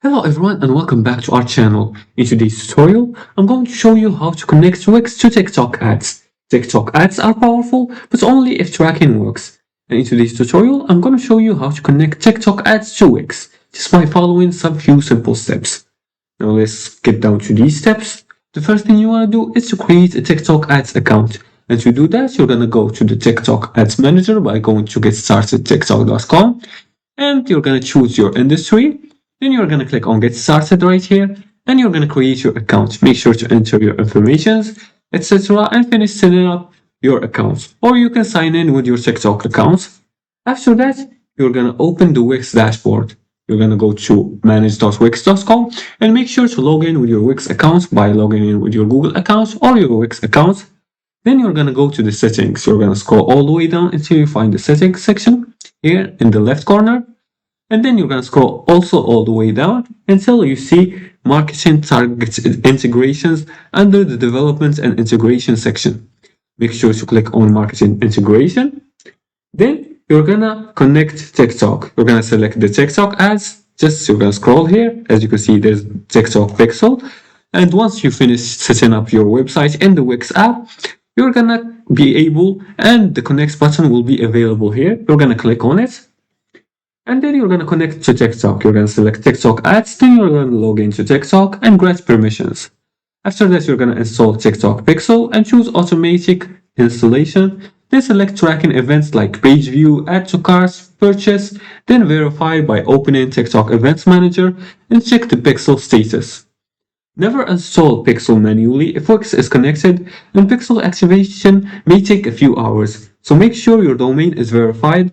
Hello everyone and welcome back to our channel. In today's tutorial, I'm going to show you how to connect Wix to TikTok ads. TikTok ads are powerful, but only if tracking works. And in today's tutorial, I'm going to show you how to connect TikTok ads to Wix, just by following some few simple steps. Now let's get down to these steps. The first thing you want to do is to create a TikTok ads account. And to do that, you're going to go to the TikTok ads manager by going to getstartedtiktok.com, and you're going to choose your industry. Then you're going to click on Get Started right here, and you're going to create your account. Make sure to enter your information, etc., and finish setting up your account. Or you can sign in with your TikTok account. After that, you're going to open the Wix dashboard. You're going to go to manage.wix.com and make sure to log in with your Wix account by logging in with your Google account or your Wix account. Then you're going to go to the settings. You're going to scroll all the way down until you find the settings section here in the left corner. And then you're going to scroll also all the way down until you see marketing target integrations under the development and integration section. Make sure to click on marketing integration. Then you're going to connect TikTok. You're going to select the TikTok ads. You're going to scroll here. As you can see, there's TikTok Pixel. And once you finish setting up your website in the Wix app, you're going to be able, and the connect button will be available here. You're going to click on it. And then you're going to connect to TikTok. You're going to select TikTok ads. Then you're going to log into TikTok and grant permissions. After that, you're going to install TikTok Pixel and choose automatic installation. Then select tracking events like page view, add to carts, purchase. Then verify by opening TikTok Events Manager and check the Pixel status. Never install Pixel manually if Wix is connected, and Pixel activation may take a few hours. So make sure your domain is verified.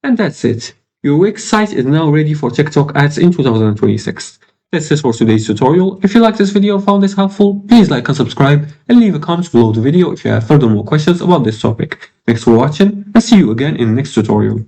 And that's it. Your Wix site is now ready for TikTok ads in 2026. That's it for today's tutorial. If you liked this video or found this helpful, please like and subscribe and leave a comment below the video if you have further more questions about this topic. Thanks for watching and see you again in the next tutorial.